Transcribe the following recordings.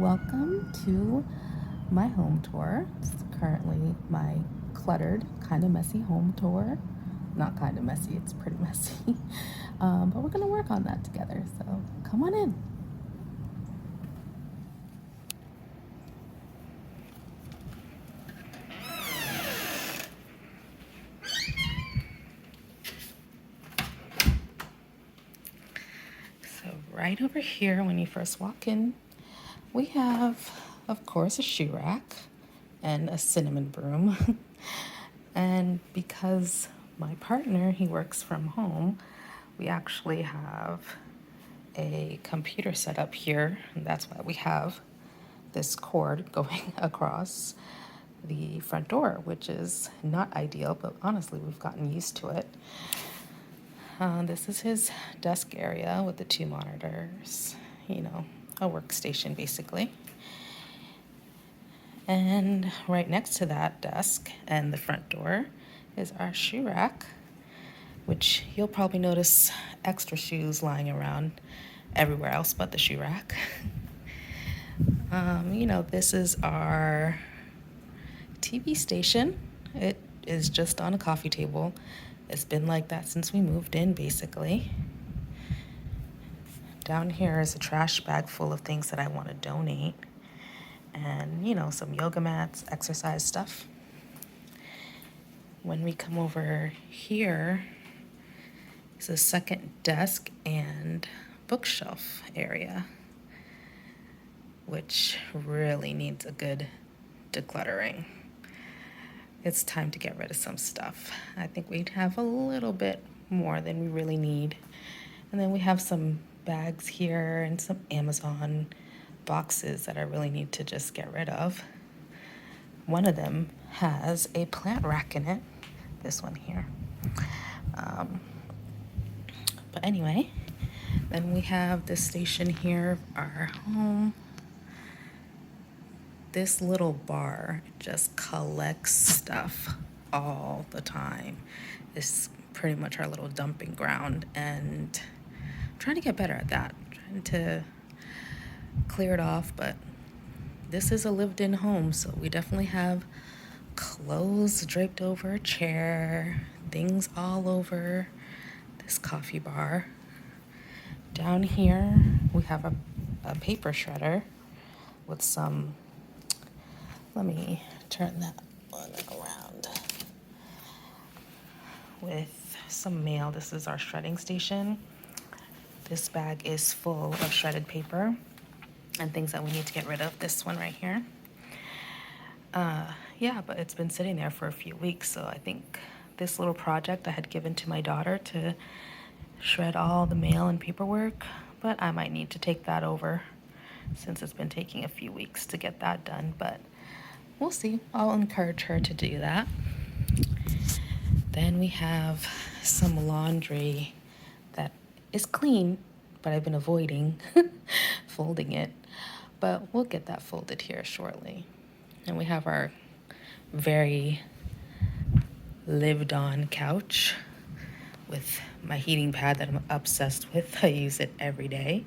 Welcome to my home tour. It's currently my cluttered, kind of messy home tour. Not kind of messy, it's pretty messy. But we're going to work on that together, so come on in. So right over here, when you first walk in, we have, of course, a shoe rack and a cinnamon broom. And because my partner, he works from home, we actually have a computer set up here, and that's why we have this cord going across the front door, which is not ideal, but honestly, we've gotten used to it. This is his desk area with the 2 monitors, a workstation basically. And right next to that desk and the front door is our shoe rack, which you'll probably notice extra shoes lying around everywhere else but the shoe rack. This is our TV station. It is just on a coffee table. It's been like that since we moved in, basically. Down here is a trash bag full of things that I want to donate. And, some yoga mats, exercise stuff. When we come over here, it's a second desk and bookshelf area, which really needs a good decluttering. It's time to get rid of some stuff. I think we'd have a little bit more than we really need. And then we have some bags here and some Amazon boxes that I really need to just get rid of. One of them has a plant rack in it, this one here. But anyway, then we have this station here, our home. This little bar just collects stuff all the time. It's pretty much our little dumping ground, and I'm trying to get better at that. I'm trying to clear it off, but this is a lived-in home, so we definitely have clothes draped over a chair, things all over this coffee bar. Down here, we have a paper shredder with some, let me turn that one around, with some mail. This is our shredding station. This bag is full of shredded paper and things that we need to get rid of. This one right here. But it's been sitting there for a few weeks, so I think this little project I had given to my daughter to shred all the mail and paperwork, but I might need to take that over since it's been taking a few weeks to get that done, but we'll see. I'll encourage her to do that. Then we have some laundry that is clean, but I've been avoiding folding it, but we'll get that folded here shortly. And we have our very lived on couch with my heating pad that I'm obsessed with. I use it every day.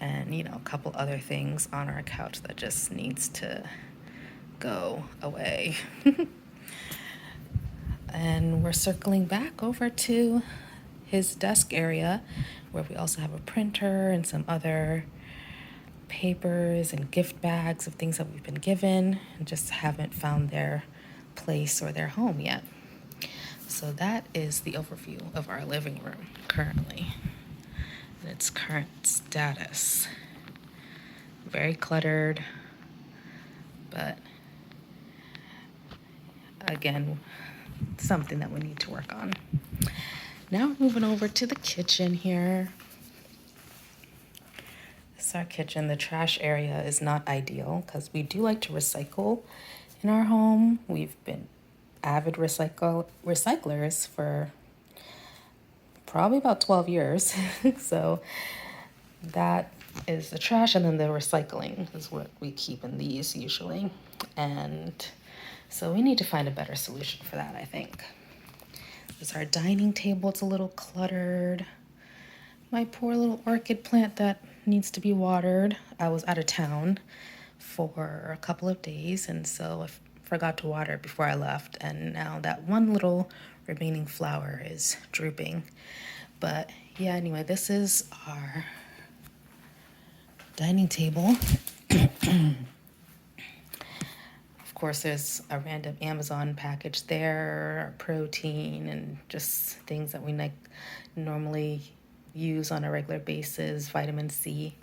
And, a couple other things on our couch that just needs to go away. And we're circling back over to his desk area, where we also have a printer and some other papers and gift bags of things that we've been given and just haven't found their place or their home yet. So that is the overview of our living room currently and its current status. Very cluttered, but again, something that we need to work on. Now moving over to the kitchen here. This is our kitchen. The trash area is not ideal because we do like to recycle in our home. We've been avid recyclers for probably about 12 years. So that is the trash, and then the recycling is what we keep in these usually. And so we need to find a better solution for that, I think. This is our dining table. It's a little cluttered. My poor little orchid plant that needs to be watered. I was out of town for a couple of days, and so I forgot to water it before I left, and now that one little remaining flower is drooping. But yeah, anyway, this is our dining table. Of course, there's a random Amazon package there, protein, and just things that we normally use on a regular basis, vitamin C.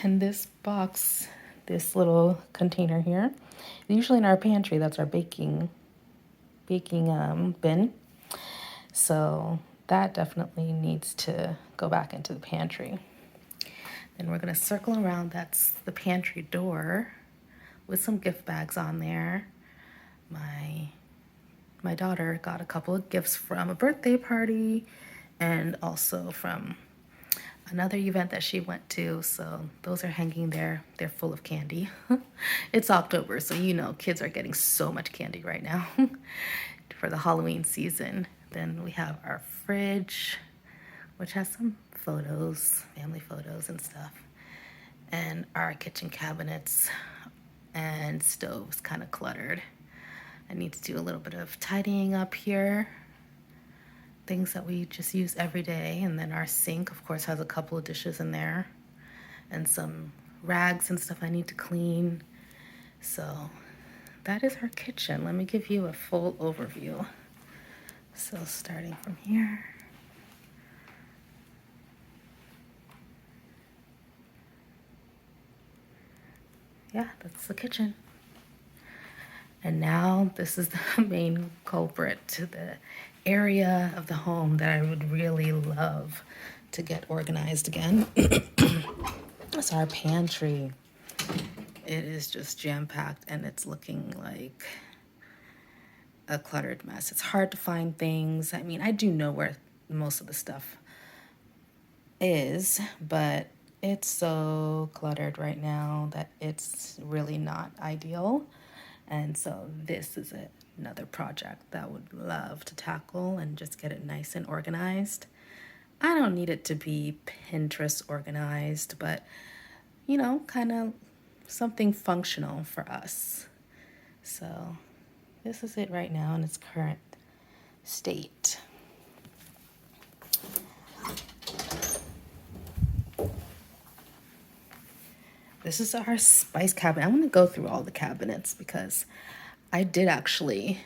And this box, this little container here, usually in our pantry, that's our baking bin. So that definitely needs to go back into the pantry. Then we're going to circle around. That's the pantry door with some gift bags on there. My daughter got a couple of gifts from a birthday party and also from another event that she went to. So those are hanging there. They're full of candy. It's October, so you know kids are getting so much candy right now for the Halloween season. Then we have our fridge, which has some photos, family photos and stuff. And our kitchen cabinets and stoves kind of cluttered. I need to do a little bit of tidying up here. Things that we just use every day. And then our sink, of course, has a couple of dishes in there and some rags and stuff I need to clean. So that is our kitchen. Let me give you a full overview. So starting from here. Yeah, that's the kitchen. And now this is the main culprit to the area of the home that I would really love to get organized again. It's our pantry. It is just jam-packed and it's looking like a cluttered mess. It's hard to find things. I mean, I do know where most of the stuff is, but it's so cluttered right now that it's really not ideal. And so this is another project that I would love to tackle and just get it nice and organized. I don't need it to be Pinterest organized, but you know, kind of something functional for us. So this is it right now in its current state. This is our spice cabinet. I'm going to go through all the cabinets because I did actually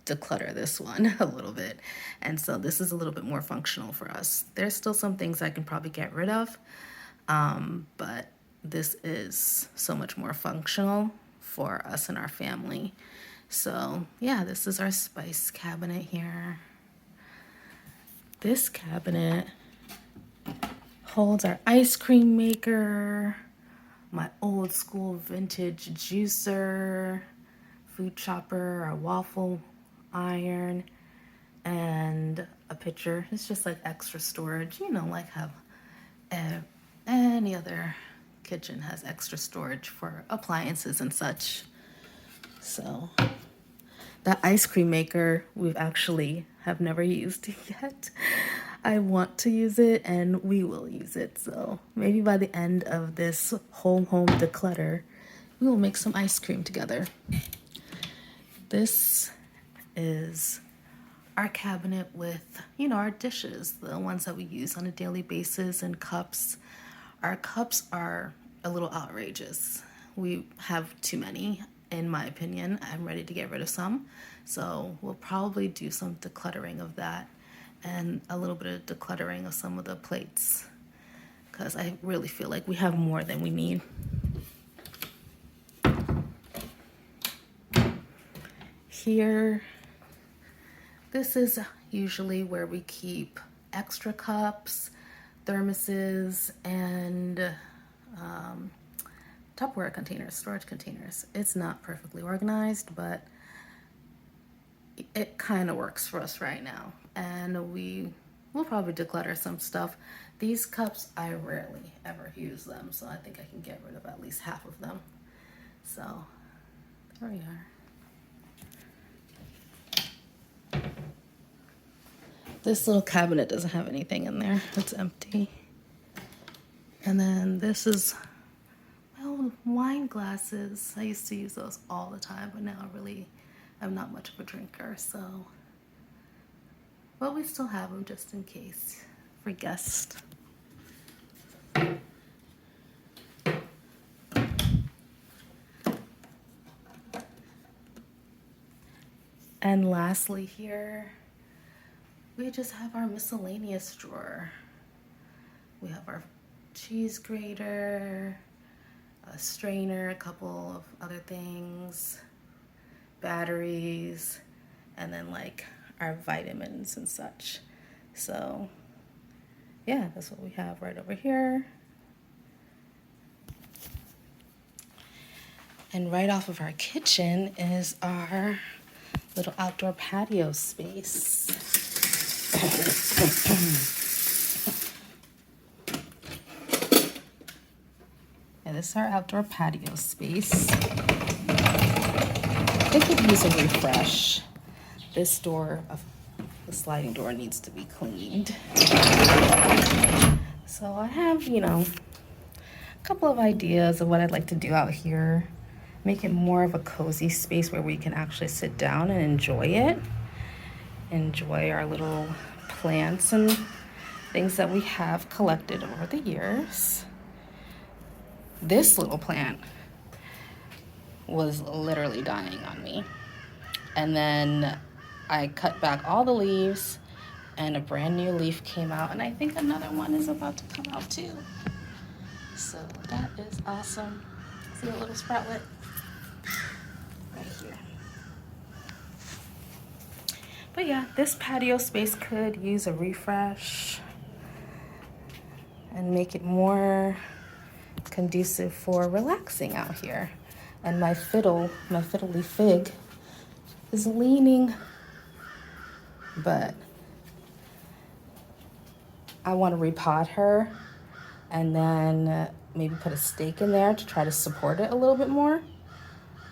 declutter this one a little bit. And so this is a little bit more functional for us. There's still some things I can probably get rid of, but this is so much more functional for us and our family. So yeah, this is our spice cabinet here. This cabinet holds our ice cream maker, my old school vintage juicer, food chopper, our waffle iron, and a pitcher. It's just like extra storage, you know, like how any other kitchen has extra storage for appliances and such. So that ice cream maker we've actually have never used yet. I want to use it and we will use it. So maybe by the end of this whole home declutter, we will make some ice cream together. This is our cabinet with, you know, our dishes, the ones that we use on a daily basis, and cups. Our cups are a little outrageous. We have too many, in my opinion. I'm ready to get rid of some. So we'll probably do some decluttering of that and a little bit of decluttering of some of the plates because I really feel like we have more than we need. Here, this is usually where we keep extra cups, thermoses, and Tupperware containers, storage containers. It's not perfectly organized, but it kind of works for us right now. And we'll probably declutter some stuff. These cups, I rarely ever use them, so I think I can get rid of at least half of them. So there we are. This little cabinet doesn't have anything in there. It's empty. And then this is, well, wine glasses. I used to use those all the time, but now I'm not much of a drinker, so. But we still have them just in case for guests. And lastly here, we just have our miscellaneous drawer. We have our cheese grater, a strainer, a couple of other things, batteries, and then like our vitamins and such. So yeah, that's what we have right over here. And right off of our kitchen is our little outdoor patio space. And this is our outdoor patio space. It could use a refresh. This door, the sliding door, needs to be cleaned. So I have, a couple of ideas of what I'd like to do out here. Make it more of a cozy space where we can actually sit down and enjoy it. Enjoy our little plants and things that we have collected over the years. This little plant was literally dying on me. And then I cut back all the leaves and a brand new leaf came out, and I think another one is about to come out too. So that is awesome. See a little sproutlet right here. But yeah, this patio space could use a refresh and make it more conducive for relaxing out here. And my fiddly fig is leaning, but I want to repot her and then maybe put a stake in there to try to support it a little bit more.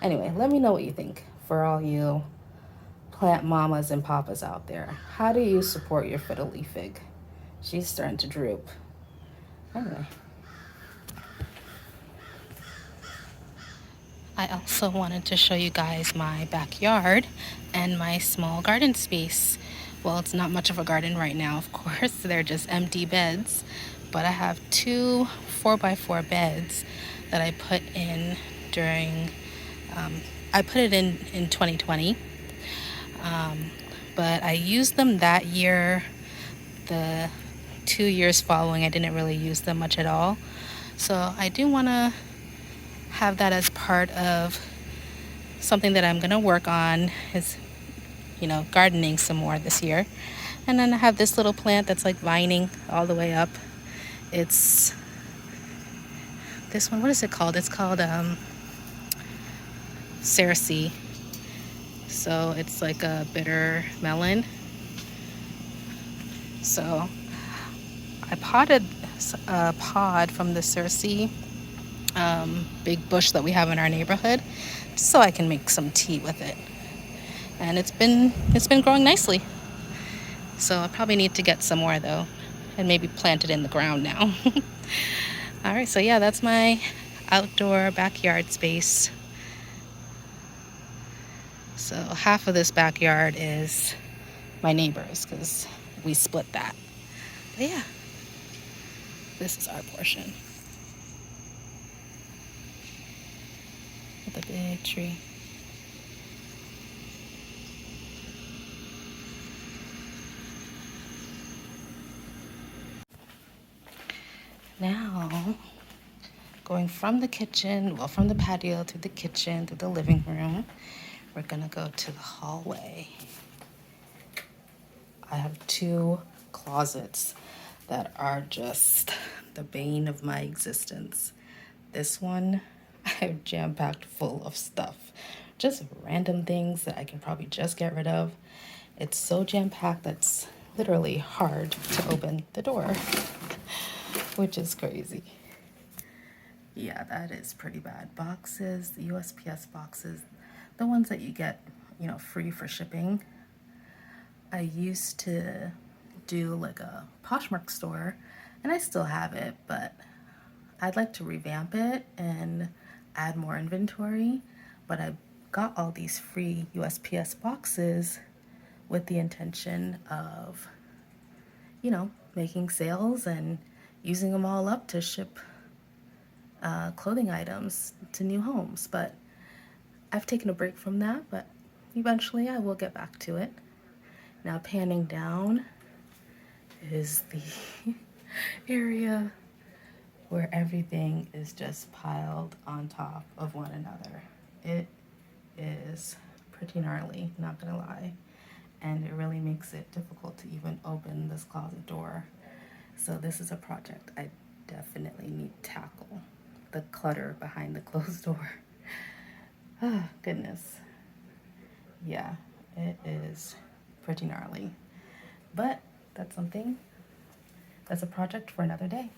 Anyway, let me know what you think for all you plant mamas and papas out there. How do you support your fiddly fig? She's starting to droop. Anyway. I also wanted to show you guys my backyard and my small garden space. Well, it's not much of a garden right now, of course. They're just empty beds. But I have two 4x4 beds that I put in during, I put it in 2020. But I used them that year. The 2 years following, I didn't really use them much at all. So I do want to have that as part of something that I'm going to work on is, gardening some more this year. And then I have this little plant that's like vining all the way up. It's this one, what is it called? It's called cerasee. So it's like a bitter melon. So I potted a pod from the cerasee big bush that we have in our neighborhood, so I can make some tea with it. And it's been growing nicely. So I probably need to get some more though, and maybe plant it in the ground now. All right, so yeah, that's my outdoor backyard space. So half of this backyard is my neighbors because we split that. But yeah, this is our portion. With a big tree. Now, going from the kitchen, from the patio to the kitchen to the living room, we're gonna go to the hallway. I have two closets that are just the bane of my existence. This one I have jam-packed full of stuff, just random things that I can probably just get rid of. It's so jam-packed that's literally hard to open the door, which is crazy. Yeah, that is pretty bad. Boxes, the USPS boxes, the ones that you get, free for shipping. I used to do like a Poshmark store, and I still have it, but I'd like to revamp it and add more inventory, but I got all these free USPS boxes with the intention of, making sales and using them all up to ship clothing items to new homes. But I've taken a break from that, but eventually I will get back to it. Now, panning down is the area where everything is just piled on top of one another. It is pretty gnarly, not gonna lie. And it really makes it difficult to even open this closet door. So this is a project I definitely need to tackle. The clutter behind the closed door. Oh, goodness. Yeah, it is pretty gnarly. But that's a project for another day.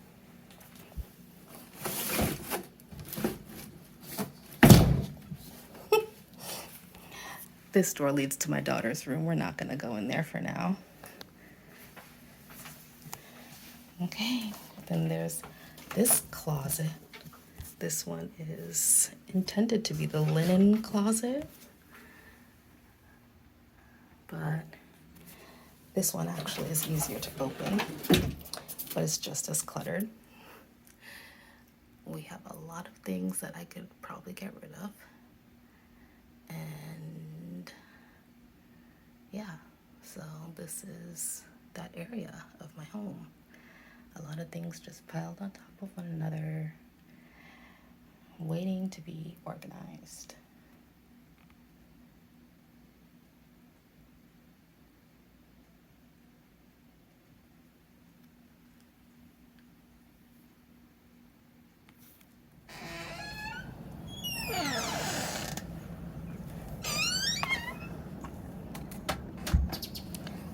This door leads to my daughter's room. We're not gonna go in there for now. Okay, then there's this closet. This one is intended to be the linen closet, but this one actually is easier to open, but it's just as cluttered. We have a lot of things that I could probably get rid of. And yeah, so this is that area of my home. A lot of things just piled on top of one another, waiting to be organized.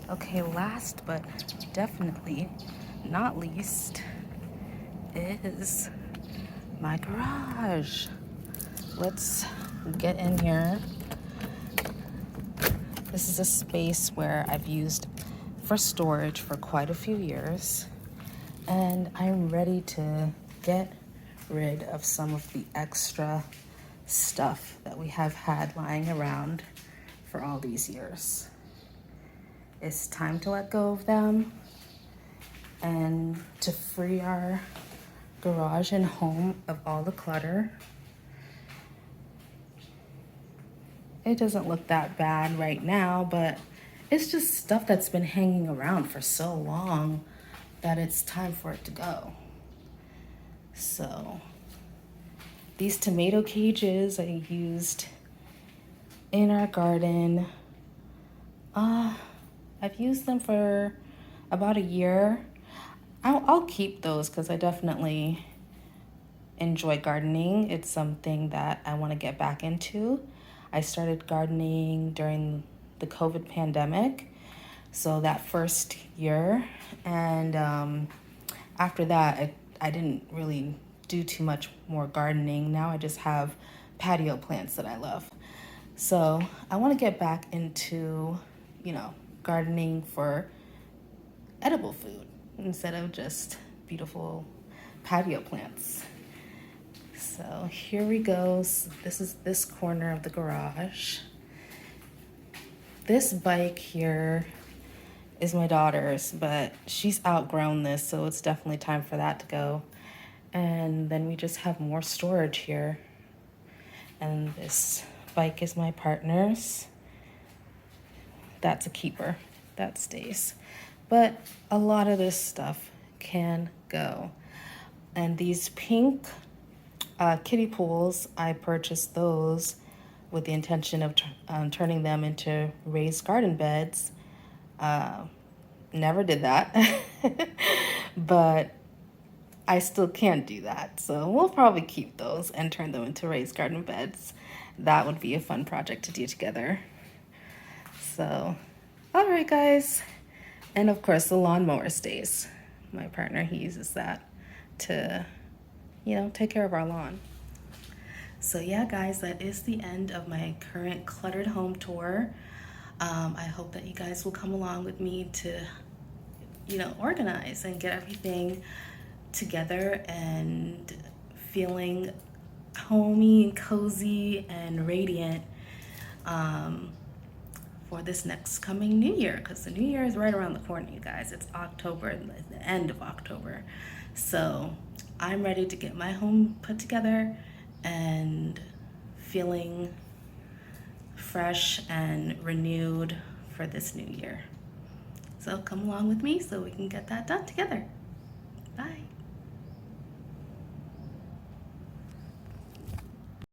Okay, last but definitely not least is my garage. Let's get in here. This is a space where I've used for storage for quite a few years, and I'm ready to get rid of some of the extra stuff that we have had lying around for all these years. It's time to let go of them and to free our garage and home of all the clutter. It doesn't look that bad right now, but it's just stuff that's been hanging around for so long that it's time for it to go. So these tomato cages I used in our garden, I've used them for about a year. I'll keep those because I definitely enjoy gardening. It's something that I want to get back into. I started gardening during the COVID pandemic, so that first year, and after that, I didn't really do too much more gardening. Now I just have patio plants that I love. So I want to get back into, gardening for edible food instead of just beautiful patio plants. So here we go. So this is this corner of the garage. This bike here is my daughter's, but she's outgrown this, so it's definitely time for that to go. And then we just have more storage here. And this bike is my partner's. That's a keeper. That stays. But a lot of this stuff can go. And these pink kiddie pools, I purchased those with the intention of turning them into raised garden beds. Never did that. But I still can't do that. So we'll probably keep those and turn them into raised garden beds. That would be a fun project to do together. So, all right, guys. And of course, the lawnmower stays. My partner, he uses that to, take care of our lawn. So yeah, guys, that is the end of my current cluttered home tour. I hope that you guys will come along with me to, organize and get everything together and feeling homey and cozy and radiant for this next coming new year, because the new year is right around the corner, you guys. It's October, the end of October. So I'm ready to get my home put together and feeling fresh and renewed for this new year. So come along with me so we can get that done together. Bye.